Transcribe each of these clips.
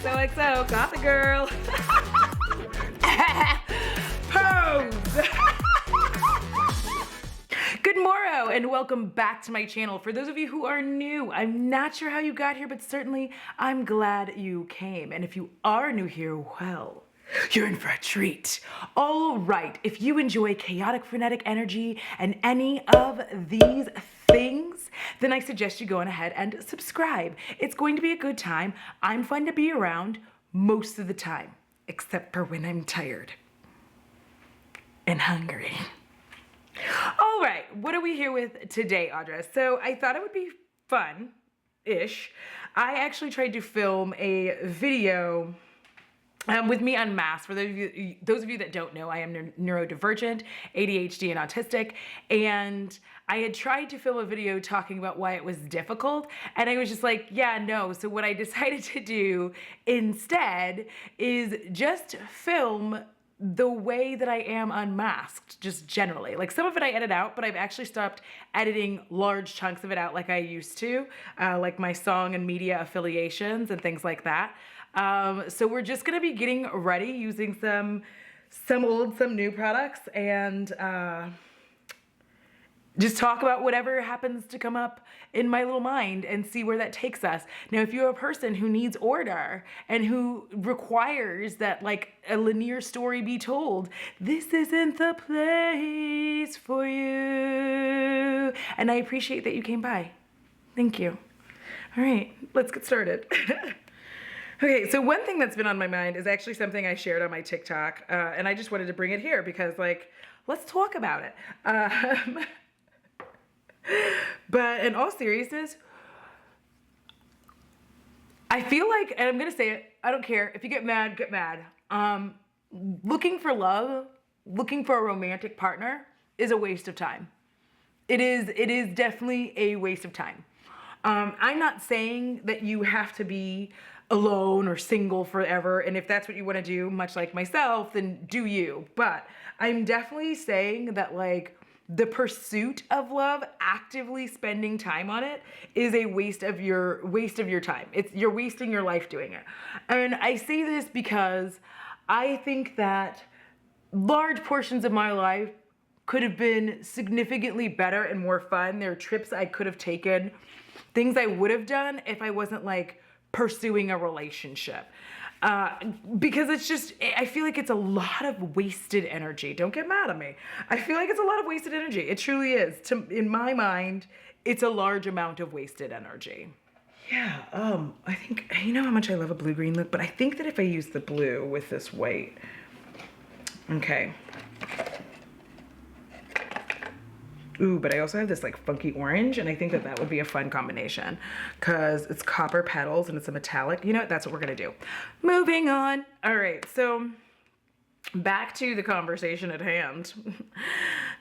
XOXO, Gossip Girl. Pose. Good morrow and welcome back to my channel. For those of you who are new, I'm not sure how you got here, but certainly I'm glad you came. And if you are new here, well, you're in for a treat. All right, if you enjoy chaotic, frenetic energy and any of these things, then I suggest you go on ahead and subscribe. It's going to be a good time. I'm fun to be around most of the time, except for when I'm tired and hungry. All right, what are we here with today, Audra? So I thought it would be fun-ish. I actually tried to film a video with me unmasked. For those of you that don't know, I am neurodivergent, ADHD and autistic, and I had tried to film a video talking about why it was difficult, and I was just like, yeah, no. So what I decided to do instead is just film the way that I am unmasked, just generally. Like some of it I edit out, but I've actually stopped editing large chunks of it out like I used to, like my song and media affiliations and things like that. So we're just gonna be getting ready using some old, some new products, and just talk about whatever happens to come up in my little mind and see where that takes us. Now, if you're a person who needs order and who requires that like a linear story be told, this isn't the place for you. And I appreciate that you came by. Thank you. All right, let's get started. Okay, so one thing that's been on my mind is actually something I shared on my TikTok, and I just wanted to bring it here because, like, let's talk about it. But in all seriousness, I feel like, and I'm gonna say it, I don't care. If you get mad, get mad. Looking for love, looking for a romantic partner is a waste of time. It is definitely a waste of time. I'm not saying that you have to be alone or single forever, and if that's what you want to do, much like myself, then do you. But I'm definitely saying that, like, the pursuit of love, actively spending time on it, is a waste of your time. You're wasting your life doing it. And I say this because I think that large portions of my life could have been significantly better and more fun. There are trips I could have taken, things I would have done if I wasn't like pursuing a relationship. Because it's just, I feel like it's a lot of wasted energy. Don't get mad at me. I feel like it's a lot of wasted energy. It truly is. In my mind, it's a large amount of wasted energy. Yeah, I think, you know how much I love a blue-green look, but I think that if I use the blue with this white, okay. Ooh, but I also have this like funky orange, and I think that that would be a fun combination because it's copper petals and it's a metallic. You know what? That's what we're gonna do. Moving on. All right, so back to the conversation at hand.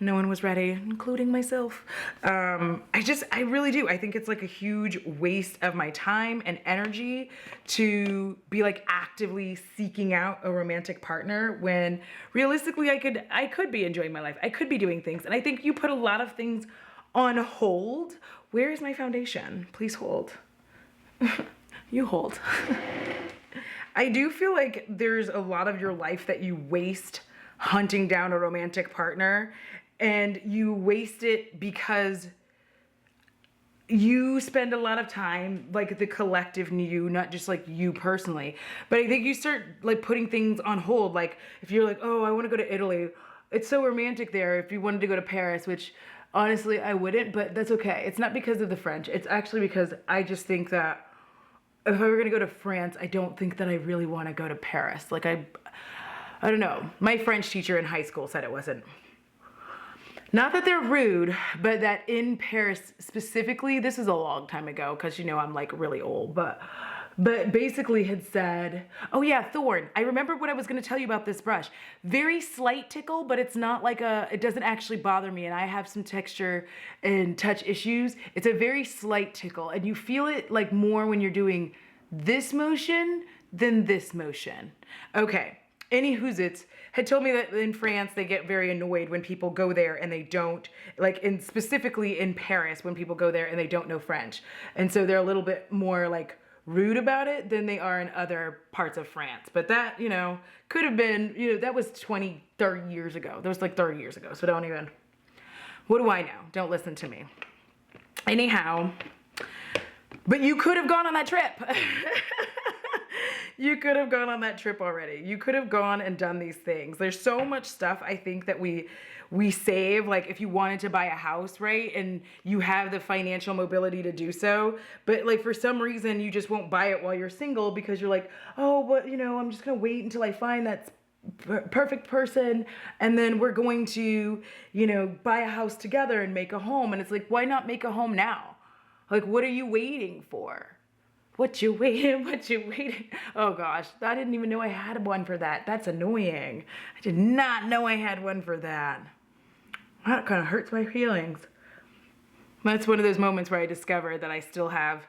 No one was ready, including myself. I really do. I think it's like a huge waste of my time and energy to be like actively seeking out a romantic partner when realistically I could be enjoying my life. I could be doing things. And I think you put a lot of things on hold. Where is my foundation? Please hold. You hold. I do feel like there's a lot of your life that you waste hunting down a romantic partner, and you waste it because you spend a lot of time, like the collective you, not just like you personally, but I think you start like putting things on hold. Like if you're like, oh, I want to go to Italy. It's so romantic there. If you wanted to go to Paris, which honestly I wouldn't, but that's okay. It's not because of the French. It's actually because I just think that if I were going to go to France, I don't think that I really want to go to Paris. Like I don't know. My French teacher in high school said it wasn't. Not that they're rude, but that in Paris specifically, this is a long time ago because, you know, I'm like really old, but basically had said, oh yeah, thorn. I remember what I was going to tell you about this brush. Very slight tickle, but it's not like it doesn't actually bother me. And I have some texture and touch issues. It's a very slight tickle, and you feel it like more when you're doing this motion than this motion. Okay. Anywhoozits had told me that in France, they get very annoyed when people go there and they don't, like specifically in Paris, when people go there and they don't know French. And so they're a little bit more like rude about it than they are in other parts of France. But that, you know, could have been, you know, that was 20, 30 years ago. That was like 30 years ago. So don't even, what do I know? Don't listen to me. Anyhow, but you could have gone on that trip. You could have gone on that trip already. You could have gone and done these things. There's so much stuff I think that we save, like if you wanted to buy a house, right? And you have the financial mobility to do so, but like for some reason you just won't buy it while you're single because you're like, oh, but you know, I'm just gonna wait until I find that perfect person and then we're going to, you know, buy a house together and make a home. And it's like, why not make a home now? Like, what are you waiting for? What you waiting? What you waiting? Oh gosh, I didn't even know I had one for that. That's annoying. I did not know I had one for that. That kind of hurts my feelings. That's one of those moments where I discovered that I still have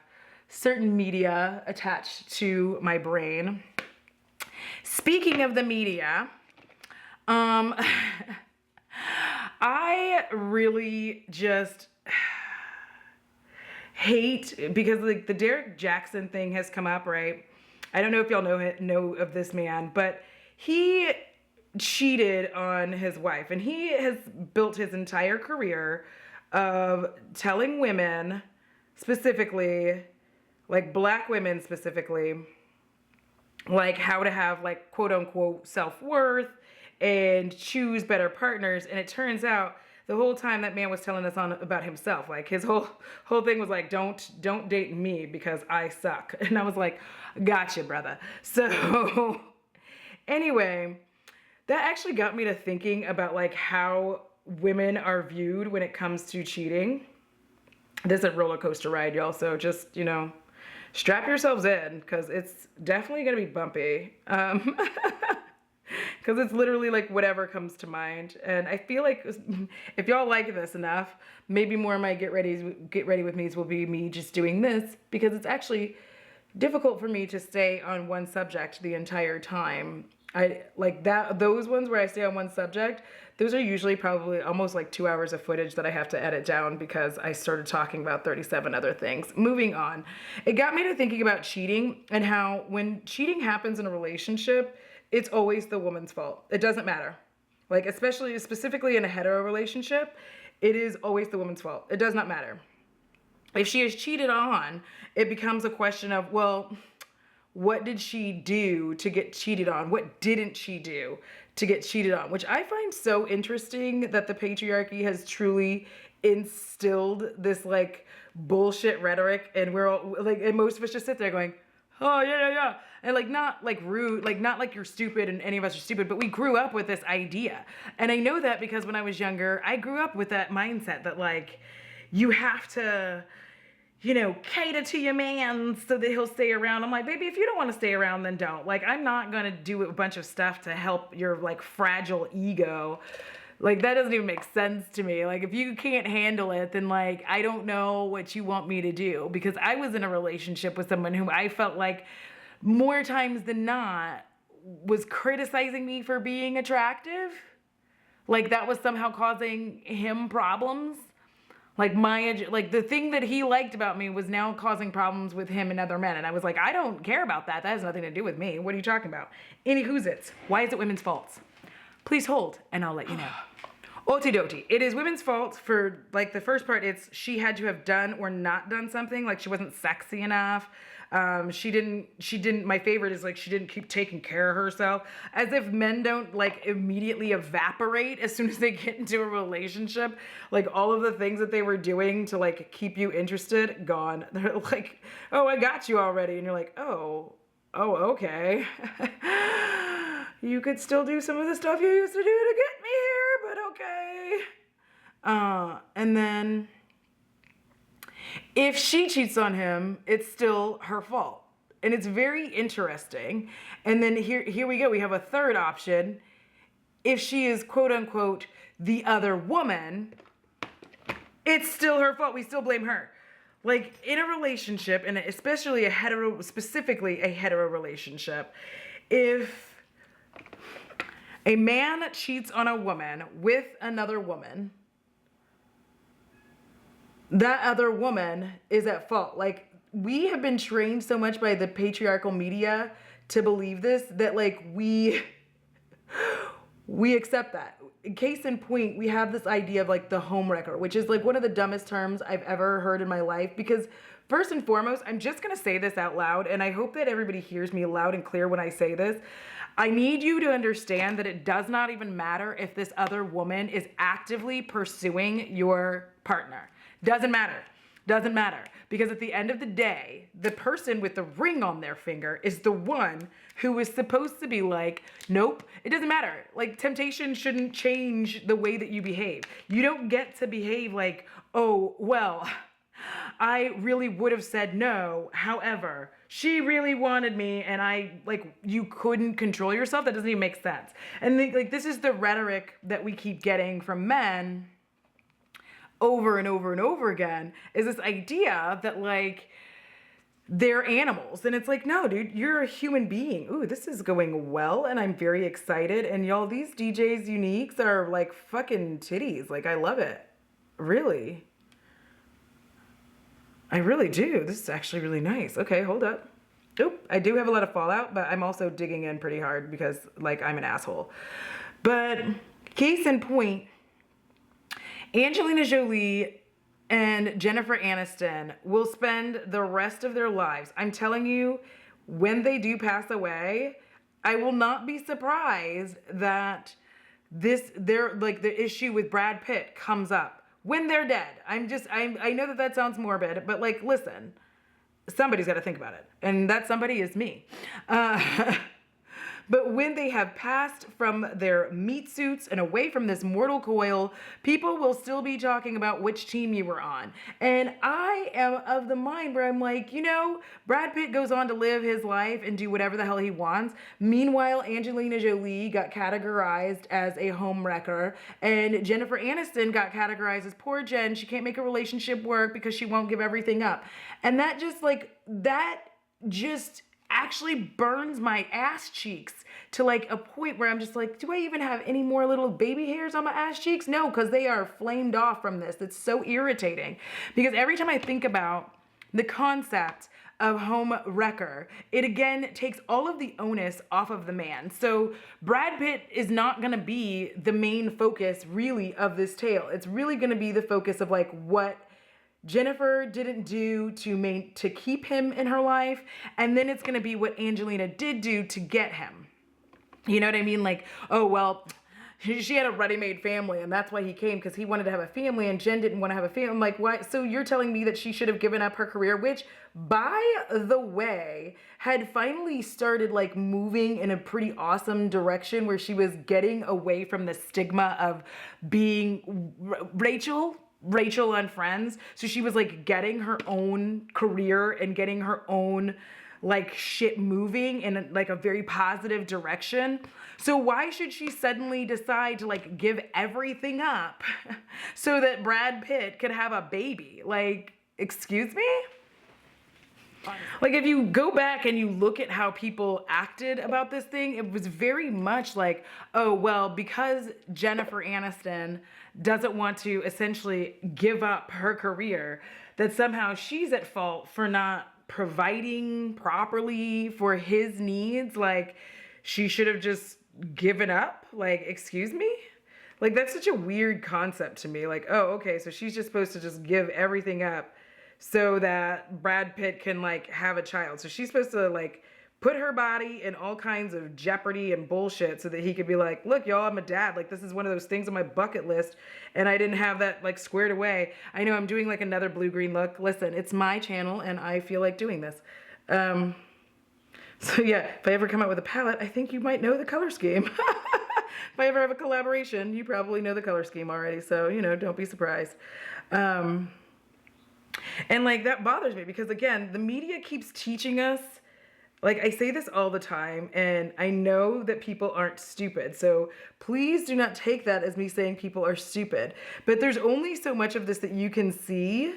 certain media attached to my brain. Speaking of the media, I really just hate, because like the Derek Jackson thing has come up, right? I don't know if y'all know of this man, but he cheated on his wife, and he has built his entire career of telling women, specifically, like black women specifically, like how to have like quote unquote self-worth and choose better partners. And it turns out the whole time that man was telling us on about himself, like his whole thing was like, don't date me because I suck. And I was like, gotcha, brother. So anyway, that actually got me to thinking about like how women are viewed when it comes to cheating. This is a roller coaster ride, y'all. So just, you know, strap yourselves in because it's definitely going to be bumpy. Because it's literally like whatever comes to mind. And I feel like if y'all like this enough, maybe more of my get ready with me's will be me just doing this, because it's actually difficult for me to stay on one subject the entire time. I like that, those ones where I stay on one subject, those are usually probably almost like 2 hours of footage that I have to edit down because I started talking about 37 other things. Moving on. It got me to thinking about cheating and how when cheating happens in a relationship, it's always the woman's fault. It doesn't matter. Like, specifically in a hetero relationship, it is always the woman's fault. It does not matter. If she is cheated on, it becomes a question of, well, what did she do to get cheated on? What didn't she do to get cheated on? Which I find so interesting that the patriarchy has truly instilled this like bullshit rhetoric, and we're all like, and most of us just sit there going, oh yeah. And like, not like rude, like not like you're stupid and any of us are stupid, but we grew up with this idea. And I know that because when I was younger, I grew up with that mindset that like, you have to, you know, cater to your man so that he'll stay around. I'm like, baby, if you don't want to stay around, then don't. Like, I'm not going to do a bunch of stuff to help your like fragile ego. Like, that doesn't even make sense to me. Like, if you can't handle it, then like, I don't know what you want me to do, because I was in a relationship with someone who I felt like more times than not was criticizing me for being attractive. Like, that was somehow causing him problems. Like the thing that he liked about me was now causing problems with him and other men. And I was like, I don't care about that. That has nothing to do with me. What are you talking about? Any who's-its. Why is it women's faults? Please hold and I'll let you know. Otie-dotie. It is women's fault for, like, the first part, it's she had to have done or not done something. Like, she wasn't sexy enough. She didn't, my favorite is like, she didn't keep taking care of herself. As if men don't like immediately evaporate as soon as they get into a relationship. Like, all of the things that they were doing to like keep you interested, gone. They're like, oh, I got you already. And you're like, oh, okay. You could still do some of the stuff you used to do to get me here, but okay. And then if she cheats on him, it's still her fault. And it's very interesting. And then here we go. We have a third option. If she is quote unquote the other woman, it's still her fault. We still blame her. Like, in a relationship, and especially specifically a hetero relationship, if a man cheats on a woman with another woman, that other woman is at fault. Like, we have been trained so much by the patriarchal media to believe this, that like we accept that. Case in point, we have this idea of like the homewrecker, which is like one of the dumbest terms I've ever heard in my life, because first and foremost, I'm just gonna say this out loud, and I hope that everybody hears me loud and clear when I say this. I need you to understand that it does not even matter if this other woman is actively pursuing your partner. Doesn't matter. Doesn't matter. Because at the end of the day, the person with the ring on their finger is the one who is supposed to be like, nope, it doesn't matter. Like, temptation shouldn't change the way that you behave. You don't get to behave like, oh, well, I really would have said no. However, she really wanted me, and you couldn't control yourself. That doesn't even make sense. And like, this is the rhetoric that we keep getting from men over and over and over again, is this idea that like they're animals. And it's like, no, dude, you're a human being. Ooh, this is going well, and I'm very excited. And y'all, these DJs Uniques are like fucking titties. Like, I love it. Really. I really do. This is actually really nice. Okay, hold up. Oop, I do have a lot of fallout, but I'm also digging in pretty hard because like I'm an asshole. But case in point, Angelina Jolie and Jennifer Aniston will spend the rest of their lives. I'm telling you, when they do pass away, I will not be surprised that the issue with Brad Pitt comes up when they're dead. I know that sounds morbid, but like, listen, somebody's got to think about it. And that somebody is me. But when they have passed from their meat suits and away from this mortal coil, people will still be talking about which team you were on. And I am of the mind where I'm like, you know, Brad Pitt goes on to live his life and do whatever the hell he wants. Meanwhile, Angelina Jolie got categorized as a homewrecker, and Jennifer Aniston got categorized as poor Jen. She can't make a relationship work because she won't give everything up. And that just actually burns my ass cheeks to like a point where I'm just like, do I even have any more little baby hairs on my ass cheeks? No, because they are flamed off from this. It's so irritating, because every time I think about the concept of home wrecker, it again takes all of the onus off of the man. So Brad Pitt is not gonna be the main focus really of this tale. It's really gonna be the focus of like what Jennifer didn't do to keep him in her life, and then it's gonna be what Angelina did do to get him. You know what I mean? Like, oh, well, she had a ready-made family, and that's why he came, because he wanted to have a family, and Jen didn't want to have a family. I'm like, what? So you're telling me that she should have given up her career, which, by the way, had finally started like moving in a pretty awesome direction, where she was getting away from the stigma of being Rachel on Friends. So she was like getting her own career and getting her own like shit moving in like a very positive direction. So why should she suddenly decide to like give everything up so that Brad Pitt could have a baby? Like, excuse me? Like, if you go back and you look at how people acted about this thing, it was very much like, oh, well, because Jennifer Aniston doesn't want to essentially give up her career, that somehow she's at fault for not providing properly for his needs. Like, she should have just given up. Like, excuse me? Like, that's such a weird concept to me. Like, oh, okay, so she's just supposed to just give everything up so that Brad Pitt can like have a child. So she's supposed to like put her body in all kinds of jeopardy and bullshit so that he could be like, look, y'all, I'm a dad. Like, this is one of those things on my bucket list, and I didn't have that like squared away. I know I'm doing like another blue-green look. Listen, it's my channel, and I feel like doing this. So yeah, if I ever come out with a palette, I think you might know the color scheme. If I ever have a collaboration, you probably know the color scheme already. So, you know, don't be surprised. And like, that bothers me, because again, the media keeps teaching us, like, I say this all the time, and I know that people aren't stupid, so please do not take that as me saying people are stupid. But there's only so much of this that you can see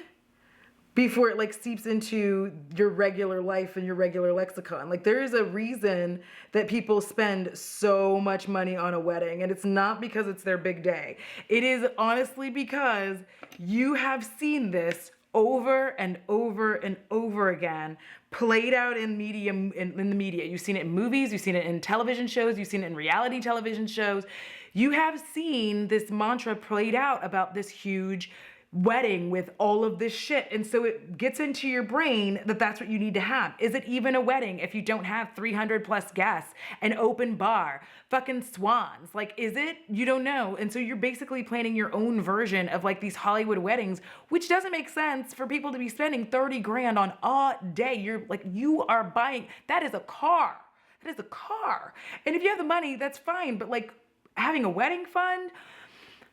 before it like seeps into your regular life and your regular lexicon. Like, there is a reason that people spend so much money on a wedding, and it's not because it's their big day. It is honestly because you have seen this over and over and over again, played out in media, in the media. You've seen it in movies, you've seen it in television shows, you've seen it in reality television shows. You have seen this mantra played out about this huge wedding with all of this shit. And so it gets into your brain that that's what you need to have. Is it even a wedding if you don't have 300 plus guests, an open bar, fucking swans? Like, is it? You don't know. And so you're basically planning your own version of like these Hollywood weddings, which doesn't make sense for people to be spending 30 grand on a day. You're like, you are buying, that is a car. That is a car. And if you have the money, that's fine. But like having a wedding fund.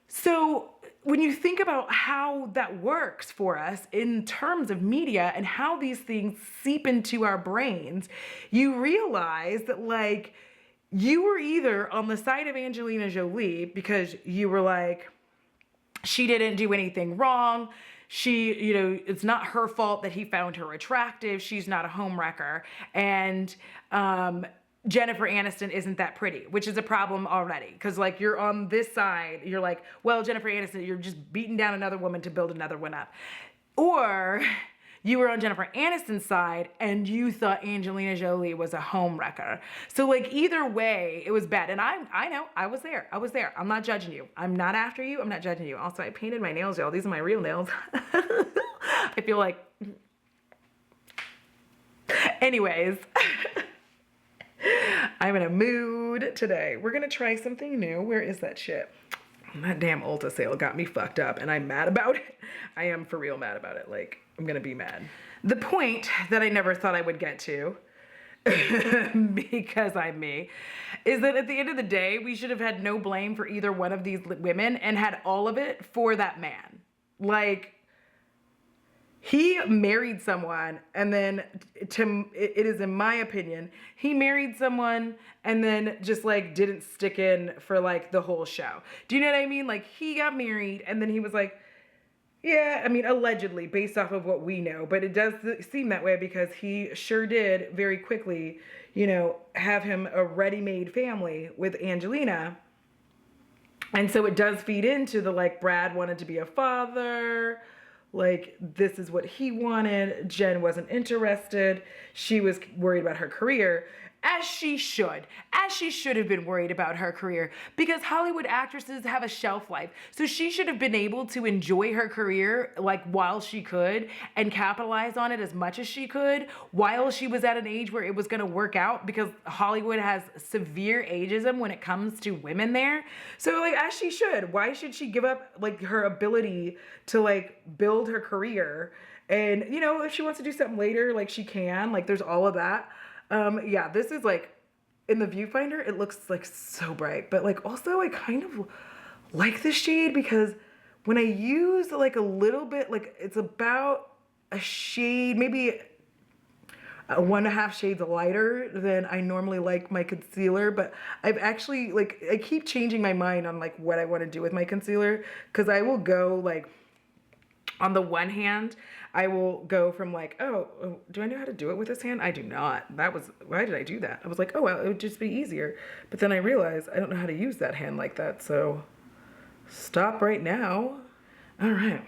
So when you think about how that works for us in terms of media and how these things seep into our brains, you realize that like you were either on the side of Angelina Jolie because you were like, she didn't do anything wrong. She, you know, it's not her fault that he found her attractive. She's not a homewrecker. And, Jennifer Aniston isn't that pretty, which is a problem already. Because like you're on this side, you're like, well, Jennifer Aniston, you're just beating down another woman to build another one up. Or you were on Jennifer Aniston's side and you thought Angelina Jolie was a homewrecker. So like either way, it was bad. And I know, I was there. I'm not judging you. I'm not after you. I'm not judging you. Also, I painted my nails, y'all. These are my real nails. I feel like, anyways. I'm in a mood today. We're gonna try something new. Where is that shit? That damn Ulta sale got me fucked up and I'm mad about it. I am for real mad about it. Like, I'm gonna be mad. The point that I never thought I would get to, because I'm me, is that at the end of the day, we should have had no blame for either one of these women and had all of it for that man. Like, he married someone and then it is in my opinion, he married someone and then just like didn't stick in for like the whole show. Do you know what I mean? Like he got married and then he was like, yeah, I mean, allegedly based off of what we know, but it does seem that way because he sure did very quickly, you know, have him a ready-made family with Angelina. And so it does feed into the like Brad wanted to be a father. Like, this is what he wanted. Jen wasn't interested. She was worried about her career, as she should. As she should have been worried about her career, because Hollywood actresses have a shelf life. So she should have been able to enjoy her career like while she could and capitalize on it as much as she could while she was at an age where it was going to work out, because Hollywood has severe ageism when it comes to women there. So like, as she should. Why should she give up like her ability to like build her career? And you know, if she wants to do something later, like she can, like there's all of that. Yeah, this is like, in the viewfinder, it looks like so bright, but like also I kind of like this shade because when I use like a little bit, like it's about a shade, maybe 1.5 shades lighter than I normally like my concealer, but I've actually like, I keep changing my mind on like what I want to do with my concealer, because I will go like, on the one hand, I will go from like, oh, do I know how to do it with this hand? I do not. Why did I do that? I was like, oh, well, it would just be easier. But then I realized I don't know how to use that hand like that. So stop right now. All right.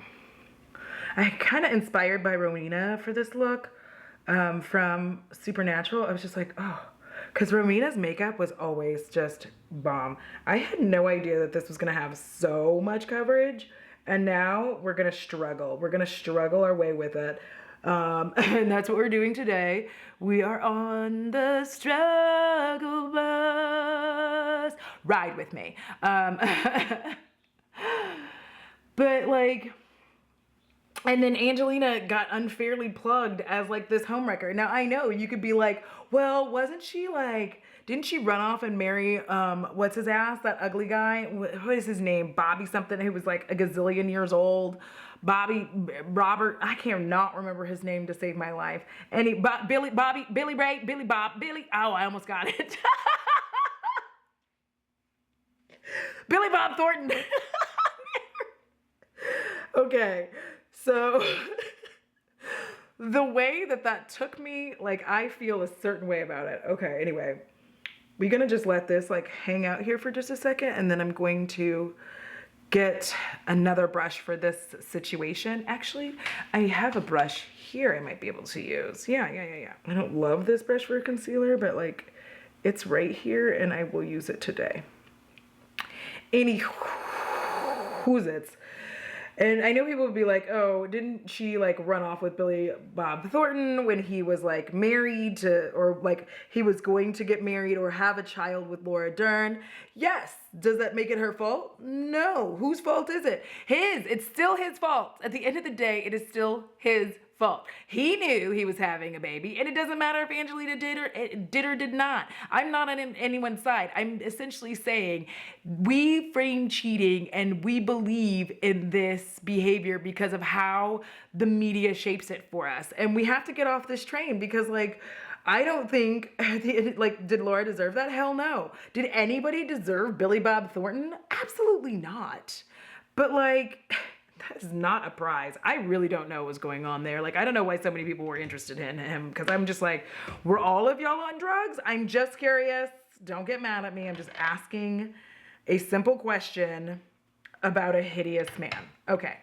I kind of inspired by Rowena for this look from Supernatural. I was just like, oh, because Rowena's makeup was always just bomb. I had no idea that this was going to have so much coverage. And now we're going to struggle. We're going to struggle our way with it. And that's what we're doing today. We are on the struggle bus. Ride with me. But like, and then Angelina got unfairly plugged as like this homewrecker. Now I know you could be like, well, wasn't she like, didn't she run off and marry, what's his ass, that ugly guy? What is his name? Bobby something, who was like a gazillion years old. Robert, I cannot remember his name to save my life. And Billy Bob, I almost got it. Billy Bob Thornton. Okay, so the way that took me, like I feel a certain way about it. Okay, anyway. We're gonna just let this like hang out here for just a second, and then I'm going to get another brush for this situation. Actually, I have a brush here I might be able to use. Yeah. I don't love this brush for concealer, but like it's right here and I will use it today. Who's it? And I know people would be like, oh, didn't she like run off with Billy Bob Thornton when he was like married to, or like he was going to get married or have a child with Laura Dern? Yes. Does that make it her fault? No. Whose fault is it? His. It's still his fault. At the end of the day, it is still his fault. He knew he was having a baby, and it doesn't matter if Angelina did or did not. I'm not on anyone's side. I'm essentially saying we frame cheating and we believe in this behavior because of how the media shapes it for us. And we have to get off this train because like, I don't think, like, did Laura deserve that? Hell no. Did anybody deserve Billy Bob Thornton? Absolutely not. But like, that is not a prize. I really don't know what's going on there. Like, I don't know why so many people were interested in him because I'm just like, were all of y'all on drugs? I'm just curious. Don't get mad at me. I'm just asking a simple question about a hideous man. Okay.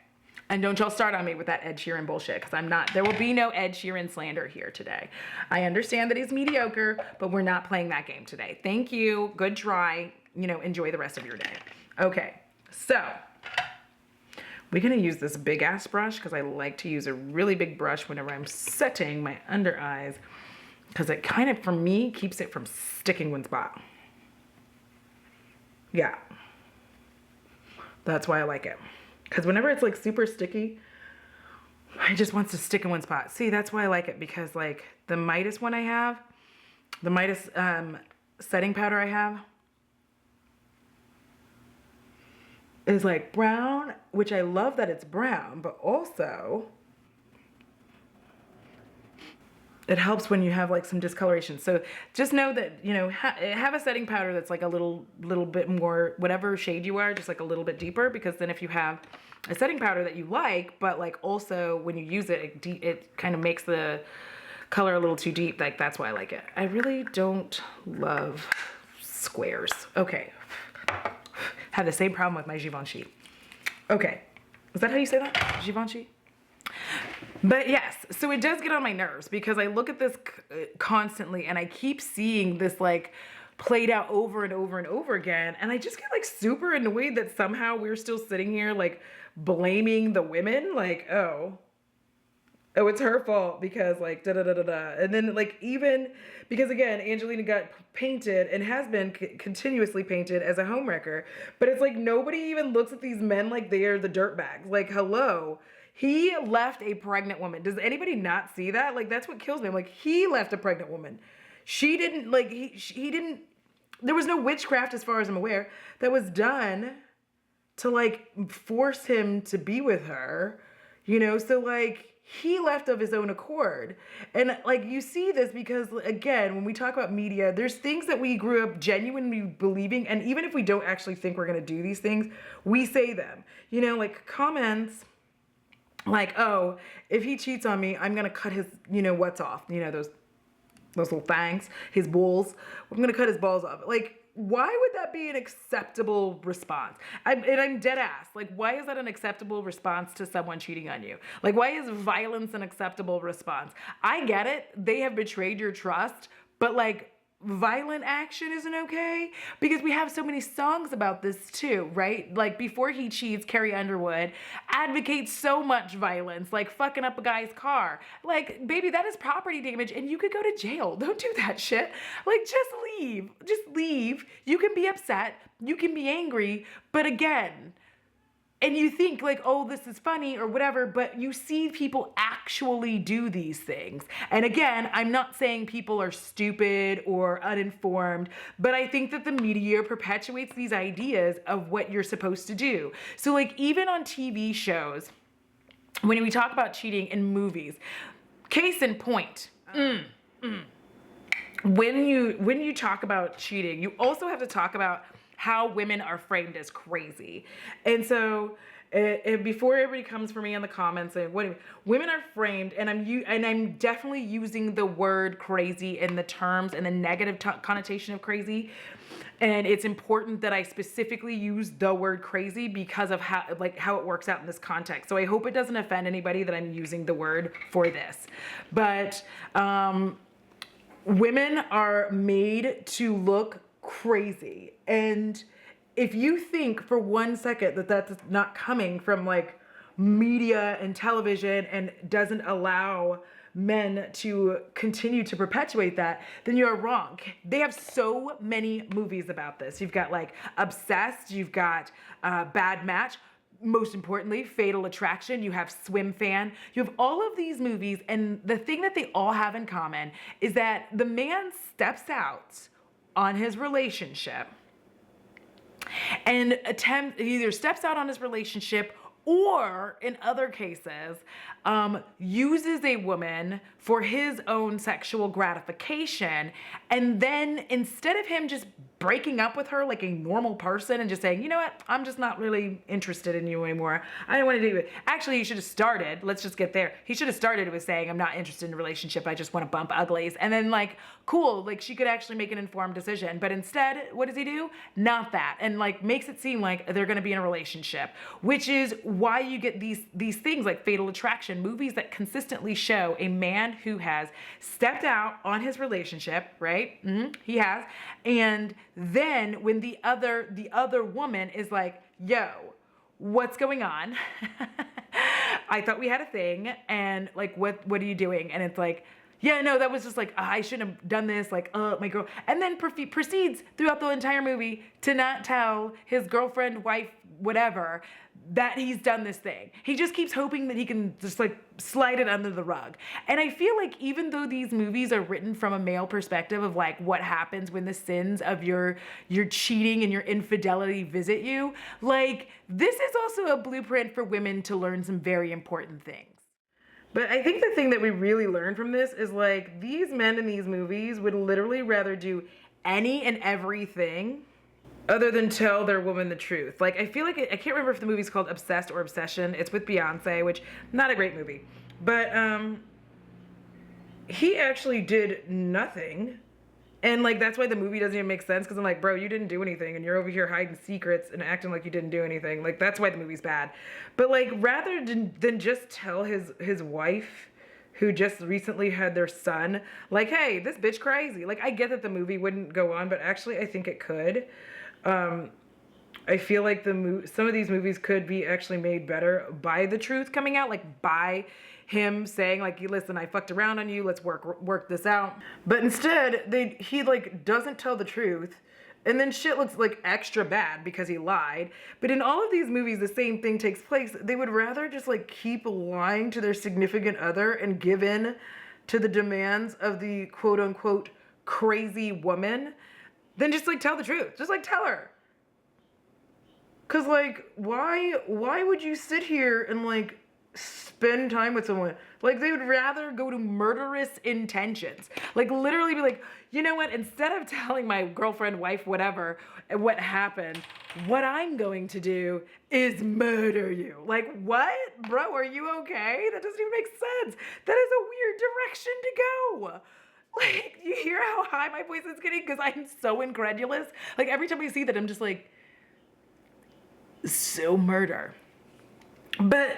And don't y'all start on me with that Ed Sheeran bullshit because I'm not. There will be no Ed Sheeran slander here today. I understand that he's mediocre, but we're not playing that game today. Thank you. Good try. You know, enjoy the rest of your day. Okay. So we're going to use this big ass brush because I like to use a really big brush whenever I'm setting my under eyes because it kind of, for me, keeps it from sticking one spot. Yeah. That's why I like it. Because whenever it's like super sticky, it just wants to stick in one spot. See, that's why I like it because like the Midas one I have, the Midas setting powder I have is like brown, which I love that it's brown, but also it helps when you have like some discoloration. So just know that, you know, have a setting powder that's like a little bit more, whatever shade you are, just like a little bit deeper, because then if you have a setting powder that you like, but like also when you use it, it kind of makes the color a little too deep. Like that's why I like it. I really don't love squares. Okay. Have the same problem with my Givenchy. Okay. Is that how you say that? Givenchy? But yes, so it does get on my nerves because I look at this constantly and I keep seeing this like played out over and over and over again. And I just get like super annoyed that somehow we're still sitting here like blaming the women. Like, oh, it's her fault because like da-da-da-da-da. And then like even because again, Angelina got painted and has been continuously painted as a homewrecker. But it's like nobody even looks at these men like they are the dirtbags. Like, hello. He left a pregnant woman. Does anybody not see that? Like, that's what kills me. I'm like, he left a pregnant woman. She didn't, like, he didn't, there was no witchcraft as far as I'm aware that was done to, like, force him to be with her, you know? So, like, he left of his own accord. And, like, you see this because, again, when we talk about media, there's things that we grew up genuinely believing. And even if we don't actually think we're going to do these things, we say them. You know, like, comments like, oh, if he cheats on me, I'm going to cut his, you know, what's off, you know, those little fangs, his balls. I'm going to cut his balls off. Like, why would that be an acceptable response? And I'm dead ass. Like, why is that an acceptable response to someone cheating on you? Like, why is violence an acceptable response? I get it. They have betrayed your trust, but like, violent action isn't okay because we have so many songs about this too, right? Like before he cheats, Carrie Underwood advocates so much violence, like fucking up a guy's car. Like, baby, that is property damage and you could go to jail. Don't do that shit. Like, just leave. Just leave. You can be upset. You can be angry. But again, and you think like, oh, this is funny or whatever, but you see people actually do these things. And again, I'm not saying people are stupid or uninformed, but I think that the media perpetuates these ideas of what you're supposed to do. So like even on TV shows, when we talk about cheating in movies, case in point, when you talk about cheating, you also have to talk about how women are framed as crazy. And so before everybody comes for me in the comments saying, what women are framed, and I'm definitely using the word crazy in the terms and the negative connotation of crazy. And it's important that I specifically use the word crazy because of how it works out in this context. So I hope it doesn't offend anybody that I'm using the word for this. But women are made to look crazy. And if you think for one second that that's not coming from like media and television and doesn't allow men to continue to perpetuate that, then you're wrong. They have so many movies about this. You've got like Obsessed, you've got Bad Match, most importantly, Fatal Attraction, you have Swim Fan, you have all of these movies, and the thing that they all have in common is that the man steps out on his relationship and either steps out on his relationship or in other cases, uses a woman for his own sexual gratification. And then instead of him just breaking up with her like a normal person and just saying, you know what, I'm just not really interested in you anymore, I don't want to do it. Actually, he should have started, let's just get there. He should have started with saying, I'm not interested in a relationship, I just want to bump uglies. And then like, cool, like she could actually make an informed decision. But instead, what does he do? Not that. And like makes it seem like they're going to be in a relationship, which is why you get these things like Fatal Attraction, movies that consistently show a man who has stepped out on his relationship, right? He has. And then when the other woman is like, yo, what's going on? I thought we had a thing, and like, what are you doing? And it's like, yeah, no, that was just like, I shouldn't have done this, like, my girl. And then proceeds throughout the entire movie to not tell his girlfriend, wife, whatever, that he's done this thing. He just keeps hoping that he can just like slide it under the rug. And I feel like even though these movies are written from a male perspective of like what happens when the sins of your cheating and your infidelity visit you, like this is also a blueprint for women to learn some very important things. But I think the thing that we really learn from this is like these men in these movies would literally rather do any and everything other than tell their woman the truth. Like, I feel like, I can't remember if the movie's called Obsessed or Obsession. It's with Beyonce, which, not a great movie. But, he actually did nothing. And, like, that's why the movie doesn't even make sense, because I'm like, bro, you didn't do anything, and you're over here hiding secrets and acting like you didn't do anything. Like, that's why the movie's bad. But, like, rather than just tell his wife, who just recently had their son, like, hey, this bitch crazy. Like, I get that the movie wouldn't go on, but actually I think it could. I feel like some of these movies could be actually made better by the truth coming out, like by him saying like, listen, I fucked around on you, let's work this out. But instead, he like doesn't tell the truth, and then shit looks like extra bad because he lied. But in all of these movies, the same thing takes place. They would rather just like keep lying to their significant other and give in to the demands of the quote unquote crazy woman than just like tell the truth. Just like tell her. Cause like, why would you sit here and like spend time with someone? Like they would rather go to murderous intentions. Like literally be like, you know what? Instead of telling my girlfriend, wife, whatever, what happened, what I'm going to do is murder you. Like what? Bro, are you okay? That doesn't even make sense. That is a weird direction to go. Like, you hear how high my voice is getting? Because I'm so incredulous. Like, every time I see that, I'm just like, so murder. But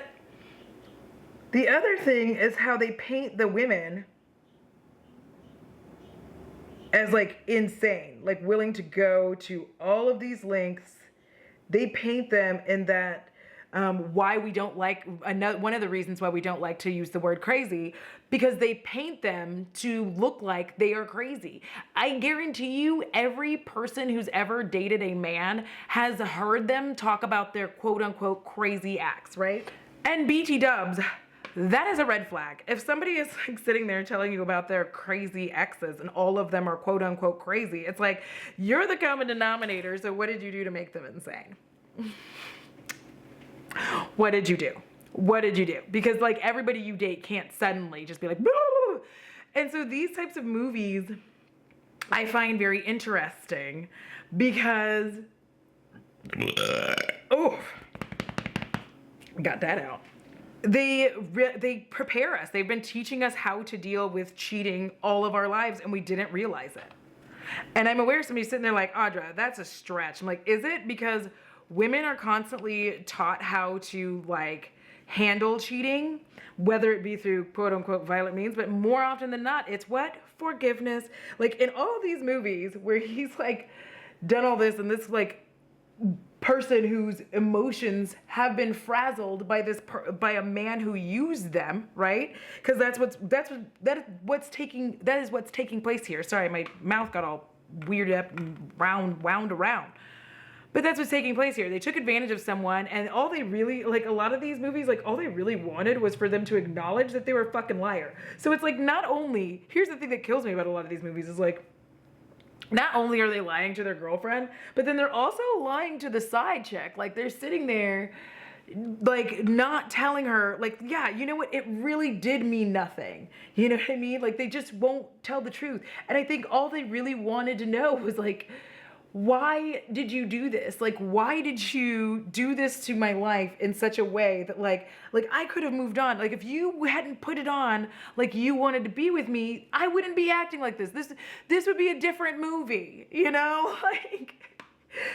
the other thing is how they paint the women as, like, insane. Like, willing to go to all of these lengths. They paint them in that why we don't like, one of the reasons why we don't like to use the word crazy, because they paint them to look like they are crazy. I guarantee you every person who's ever dated a man has heard them talk about their quote unquote crazy acts, right? And BT dubs, that is a red flag. If somebody is like sitting there telling you about their crazy exes and all of them are quote unquote crazy, it's like, you're the common denominator, so what did you do to make them insane? What did you do? What did you do? Because like everybody you date can't suddenly just be like, boo! And so these types of movies I find very interesting because, oh, Got that out. They prepare us. They've been teaching us how to deal with cheating all of our lives, and we didn't realize it. And I'm aware somebody's sitting there like, Audra, that's a stretch. I'm like, is it? Because women are constantly taught how to like handle cheating, whether it be through quote unquote violent means, but more often than not, it's what? Forgiveness. Like in all these movies where he's like done all this and this like person whose emotions have been frazzled by by a man who used them, right? Because that is what's taking place here. Sorry, my mouth got all weirded up and wound around. But that's what's taking place here. They took advantage of someone, and all they really, like a lot of these movies, like all they really wanted was for them to acknowledge that they were a fucking liar. So it's like, not only, here's the thing that kills me about a lot of these movies is like, not only are they lying to their girlfriend, but then they're also lying to the side chick. Like they're sitting there, like not telling her, like, yeah, you know what? It really did mean nothing. You know what I mean? Like they just won't tell the truth. And I think all they really wanted to know was like, why did you do this? Like, why did you do this to my life in such a way that like I could have moved on. Like if you hadn't put it on, like you wanted to be with me, I wouldn't be acting like this. This would be a different movie, you know? Like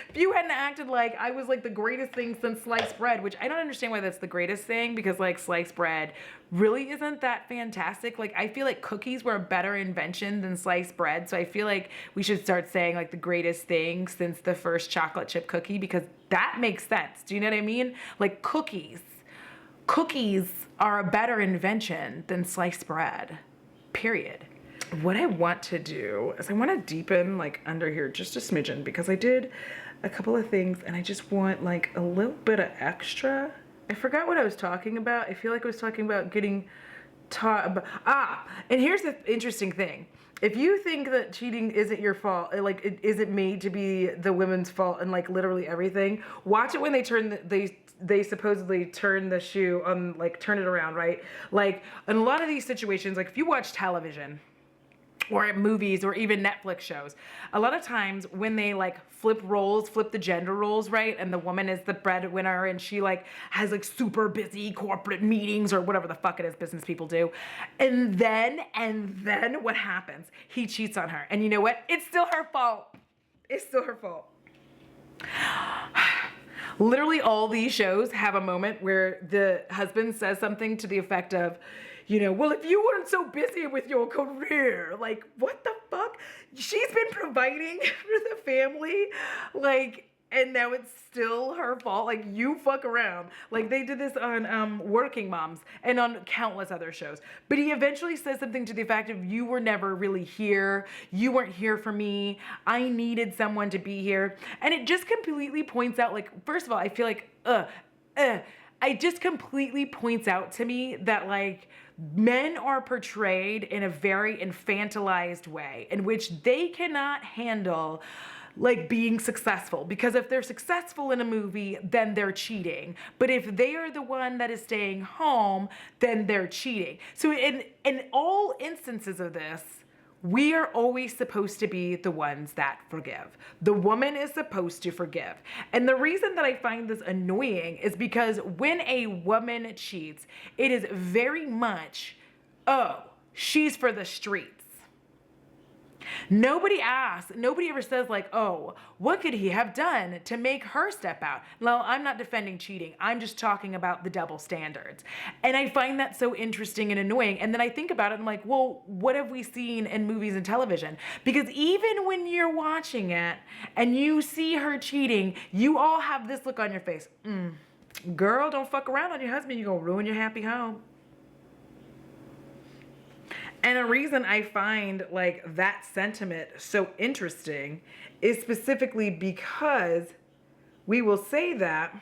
if you hadn't acted like I was like the greatest thing since sliced bread, which I don't understand why that's the greatest thing, because like sliced bread really isn't that fantastic. Like I feel like cookies were a better invention than sliced bread. So I feel like we should start saying like the greatest thing since the first chocolate chip cookie, because that makes sense. Do you know what I mean? Like cookies are a better invention than sliced bread, period. What I want to do is I want to deepen like under here just a smidgen, because I did a couple of things and I just want like a little bit of extra. I forgot what I was talking about. I feel like I was talking about getting taught about, and here's the interesting thing. If you think that cheating isn't your fault, like it isn't made to be the women's fault and like literally everything, watch it when they turn they supposedly turn the shoe on, like turn it around, right? Like in a lot of these situations, like if you watch television, or at movies or even Netflix shows, a lot of times when they like flip the gender roles, right? And the woman is the breadwinner and she like has like super busy corporate meetings or whatever the fuck it is business people do. And then what happens? He cheats on her. And you know what? It's still her fault. It's still her fault. Literally all these shows have a moment where the husband says something to the effect of, you know, well, if you weren't so busy with your career, like, what the fuck? She's been providing for the family, like, and now it's still her fault. Like, you fuck around. Like, they did this on Working Moms and on countless other shows. But he eventually says something to the effect of, you were never really here. You weren't here for me. I needed someone to be here. And it just completely points out, like, first of all, I feel like, it just completely points out to me that, like, men are portrayed in a very infantilized way in which they cannot handle like being successful, because if they're successful in a movie, then they're cheating. But if they are the one that is staying home, then they're cheating. So in all instances of this, we are always supposed to be the ones that forgive. The woman is supposed to forgive. And the reason that I find this annoying is because when a woman cheats, it is very much, oh, she's for the streets. Nobody asks, nobody ever says like, oh, what could he have done to make her step out? Well, I'm not defending cheating. I'm just talking about the double standards. And I find that so interesting and annoying. And then I think about it and I'm like, well, what have we seen in movies and television? Because even when you're watching it and you see her cheating, you all have this look on your face. Girl, don't fuck around on your husband. You're going to ruin your happy home. And a reason I find like that sentiment so interesting is specifically because we will say that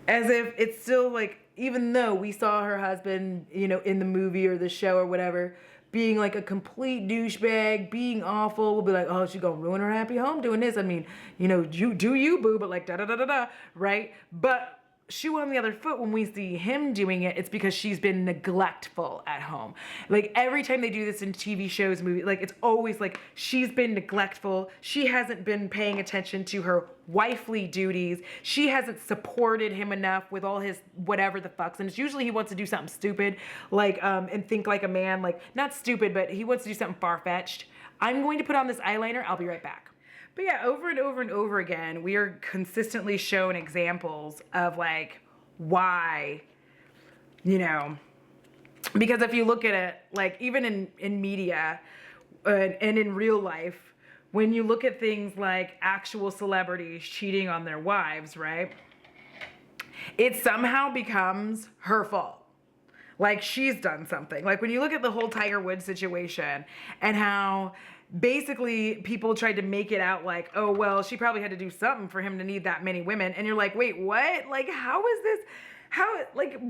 as if it's still like, even though we saw her husband, you know, in the movie or the show or whatever, being like a complete douchebag, being awful, we'll be like, oh, she's gonna ruin her happy home doing this. I mean, you know, you do you, boo, but like da da da da da, right? But shoe on the other foot when we see him doing it, it's because she's been neglectful at home. Like every time they do this in TV shows, movies, like it's always like she's been neglectful. She hasn't been paying attention to her wifely duties. She hasn't supported him enough with all his whatever the fucks. And it's usually he wants to do something stupid, like, and think like a man, like not stupid, but he wants to do something far-fetched. I'm going to put on this eyeliner. I'll be right back. But yeah, over and over and over again, we are consistently shown examples of like why, you know, because if you look at it, like even in media and in real life, when you look at things like actual celebrities cheating on their wives, right? It somehow becomes her fault. Like she's done something. Like when you look at the whole Tiger Woods situation and how basically people tried to make it out like, oh, well, she probably had to do something for him to need that many women. And you're like, wait, what? Like, how is this? How, like,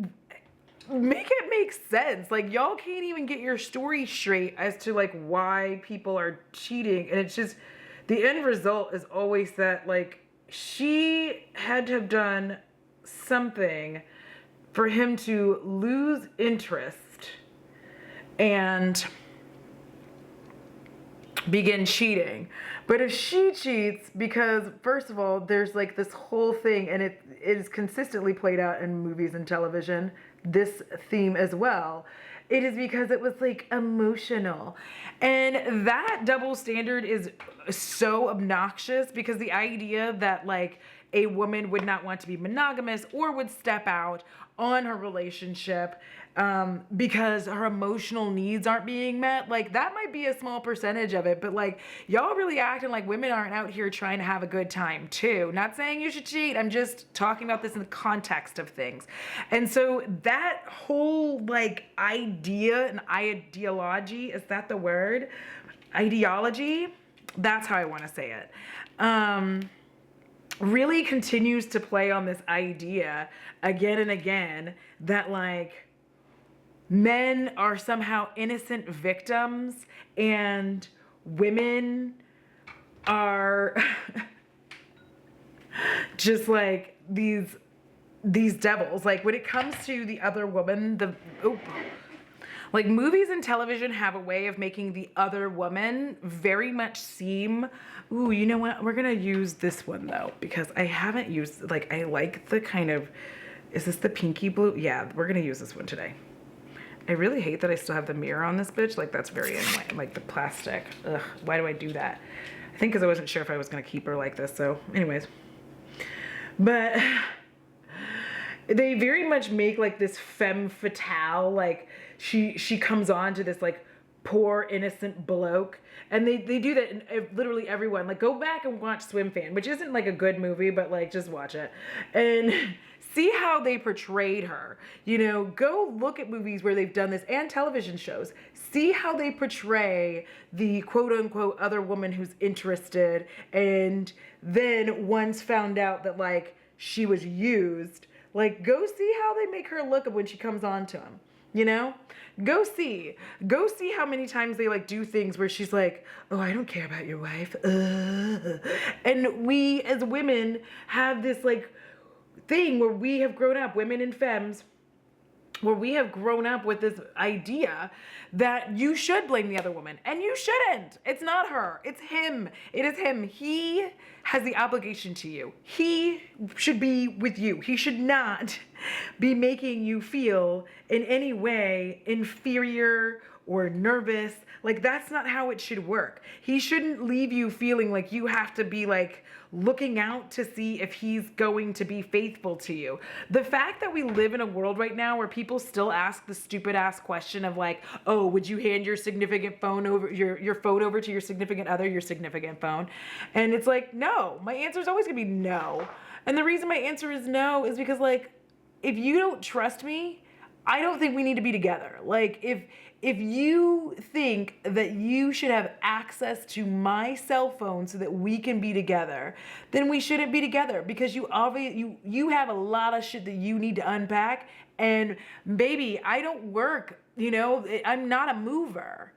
make it make sense. Like, y'all can't even get your story straight as to like why people are cheating. And it's just, the end result is always that like she had to have done something for him to lose interest and begin cheating. But if she cheats, because first of all, there's like this whole thing, and it is consistently played out in movies and television, this theme as well, it is because it was like emotional. And that double standard is so obnoxious, because the idea that like a woman would not want to be monogamous or would step out on her relationship because her emotional needs aren't being met, like that might be a small percentage of it, but like y'all really acting like women aren't out here trying to have a good time too. Not saying you should cheat, I'm just talking about this in the context of things. And so that whole like idea and ideology, is that the word? Ideology? That's how I want to say it. Really continues to play on this idea again and again that like men are somehow innocent victims and women are just like these devils. Like when it comes to the other woman, like movies and television have a way of making the other woman very much seem, ooh, you know what? We're gonna use this one though, because I haven't used, like, I like the kind of, is this the pinky blue? Yeah, we're gonna use this one today. I really hate that I still have the mirror on this bitch. Like that's very annoying, like the plastic. Ugh, why do I do that? I think because I wasn't sure if I was gonna keep her like this, so anyways. But they very much make like this femme fatale, like she comes on to this like poor innocent bloke, and they do that in literally everyone. Like go back and watch Swim Fan, which isn't like a good movie, but like just watch it and see how they portrayed her. You know, go look at movies where they've done this and television shows. See how they portray the quote unquote other woman who's interested, and then once found out that like she was used, like go see how they make her look when she comes on to him. You know, go see how many times they like do things where she's like, oh, I don't care about your wife. And we as women have this like thing where we have grown up, women and femmes, where we have grown up with this idea that you should blame the other woman, and you shouldn't. It's not her, it's him. It is him. He has the obligation to you. He should be with you. He should not be making you feel in any way inferior or nervous. Like that's not how it should work. He shouldn't leave you feeling like you have to be like looking out to see if he's going to be faithful to you. The fact that we live in a world right now where people still ask the stupid ass question of like, oh, would you hand your significant phone over, your phone over to your significant other, your significant phone? And it's like, no, my answer is always gonna be no. And the reason my answer is no is because like, if you don't trust me, I don't think we need to be together. Like if you think that you should have access to my cell phone so that we can be together, then we shouldn't be together, because you have a lot of shit that you need to unpack. And baby, I don't work, you know, I'm not a mover.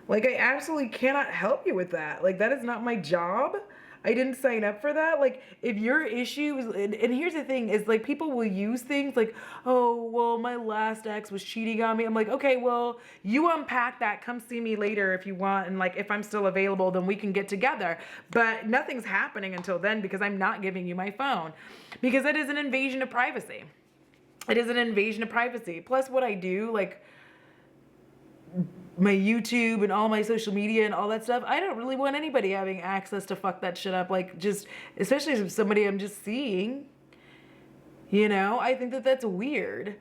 Like I absolutely cannot help you with that. Like that is not my job. I didn't sign up for that. Like, if your issue is, and here's the thing, is like people will use things like, oh, well, my last ex was cheating on me. I'm like, okay, well, you unpack that. Come see me later if you want. And like, if I'm still available, then we can get together. But nothing's happening until then because I'm not giving you my phone, because it is an invasion of privacy. It is an invasion of privacy. Plus what I do, like my YouTube and all my social media and all that stuff, I don't really want anybody having access to fuck that shit up. Like, just, especially if somebody I'm just seeing, you know, I think that that's weird.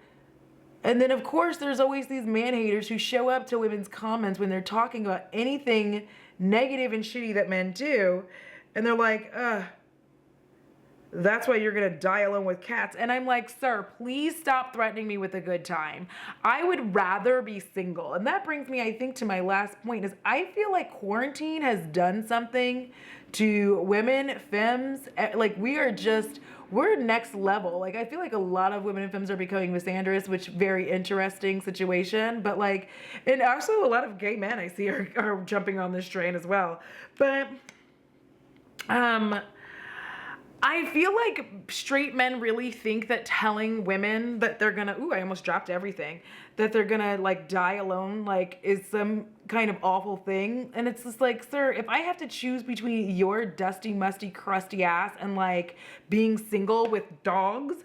And then of course there's always these man haters who show up to women's comments when they're talking about anything negative and shitty that men do. And they're like, that's why you're gonna die alone with cats. And I'm like, sir, please stop threatening me with a good time. I would rather be single. And that brings me, I think, to my last point is I feel like quarantine has done something to women, femmes. Like we're next level. Like I feel like a lot of women and femmes are becoming misandrous, which very interesting situation. But like, and also a lot of gay men I see are jumping on this train as well. But, I feel like straight men really think that telling women that they're gonna, ooh, I almost dropped everything, that they're gonna like die alone, like is some kind of awful thing. And it's just like, sir, if I have to choose between your dusty, musty, crusty ass and like being single with dogs,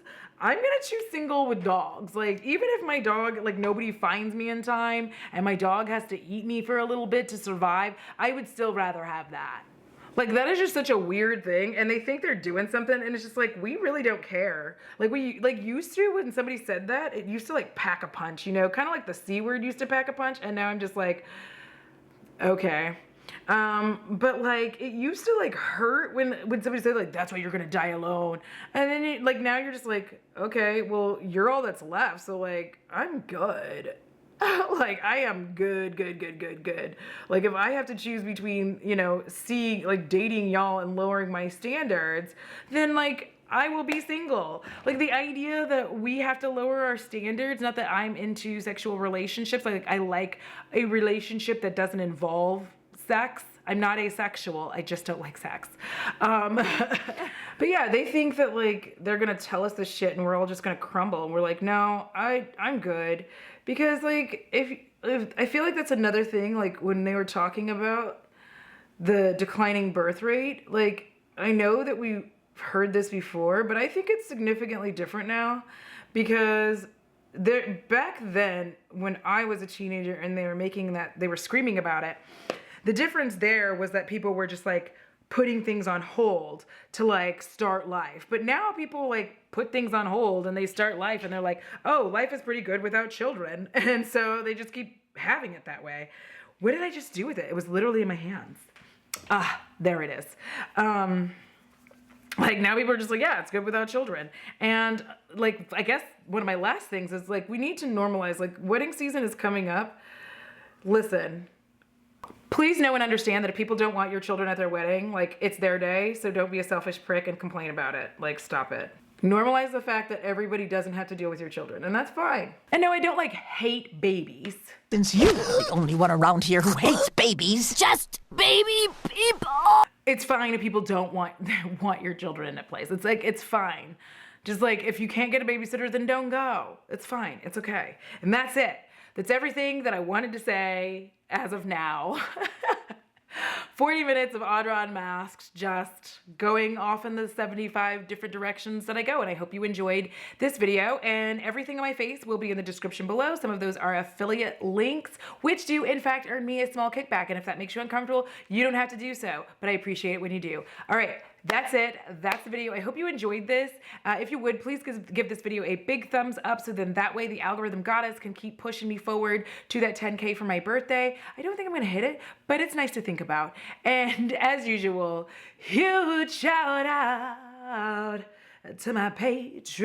I'm gonna choose single with dogs. Like, even if my dog, like nobody finds me in time and my dog has to eat me for a little bit to survive, I would still rather have that. Like, that is just such a weird thing, and they think they're doing something, and it's just like, we really don't care. Like, we, like, used to, when somebody said that, it used to, like, pack a punch, you know? Kind of like the C word used to pack a punch, and now I'm just like, okay. But, like, it used to, like, hurt when somebody said, like, that's why you're gonna die alone. And then, like, now you're just like, okay, well, you're all that's left, so, like, I'm good. Like, I am good. Like, if I have to choose between, you know, like dating y'all and lowering my standards, then like, I will be single. Like, the idea that we have to lower our standards, not that I'm into sexual relationships. Like, I like a relationship that doesn't involve sex. I'm not asexual. I just don't like sex. But yeah, they think that like, they're gonna tell us this shit and we're all just gonna crumble. And we're like, no, I'm good. Because like, if I feel like that's another thing, like when they were talking about the declining birth rate, like I know that we've heard this before, but I think it's significantly different now, because back then when I was a teenager and they were screaming about it, the difference there was that people were just like putting things on hold to like start life. But now people like put things on hold and they start life and they're like, oh, life is pretty good without children. And so they just keep having it that way. What did I just do with it? It was literally in my hands. Ah, there it is. Like now people are just like, yeah, it's good without children. And like, I guess one of my last things is like, we need to normalize, like wedding season is coming up. Listen, please know and understand that if people don't want your children at their wedding, like it's their day, so don't be a selfish prick and complain about it. Like, stop it. Normalize the fact that everybody doesn't have to deal with your children, and that's fine. And no, I don't like hate babies. Since you're the only one around here who hates babies, just baby people. It's fine if people don't want your children in a place. It's like, it's fine. Just like, if you can't get a babysitter, then don't go. It's fine. It's okay. And that's it. That's everything that I wanted to say as of now. 40 minutes of Audra Unmasked, just going off in the 75 different directions that I go. And I hope you enjoyed this video, and everything on my face will be in the description below. Some of those are affiliate links, which do in fact earn me a small kickback. And if that makes you uncomfortable, you don't have to do so, but I appreciate it when you do. All right. That's it. That's the video. I hope you enjoyed this. If you would, please give this video a big thumbs up, so then that way the algorithm goddess can keep pushing me forward to that 10K for my birthday. I don't think I'm going to hit it, but it's nice to think about. And as usual, huge shout out to my patrons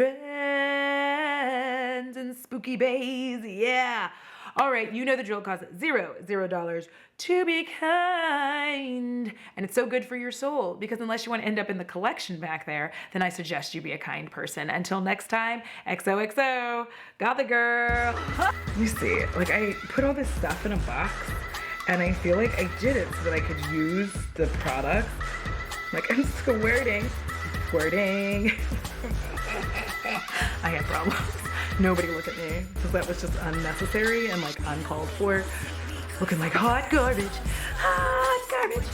and spooky bays. Yeah. All right, you know the drill. Costs $0 to be kind. And it's so good for your soul, because unless you want to end up in the collection back there, then I suggest you be a kind person. Until next time, XOXO, got the girl. You see, like I put all this stuff in a box, and I feel like I did it so that I could use the product Like, I'm squirting. Squirting. I had problems. Nobody look at me, because that was just unnecessary and like uncalled for. Looking like hot garbage. Hot garbage.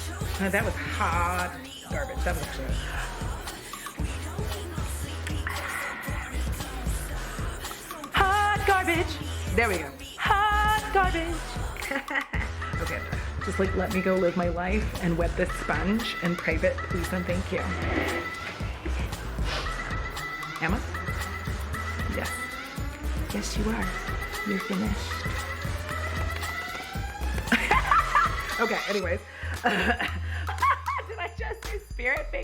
That was hot garbage. That was good. Hot garbage. There we go. Hot garbage. Okay, just like let me go live my life and wet this sponge in private, please and thank you. Am I? Yes. Yes, you are. You're finished. Okay, anyways. Did I just say spirit face?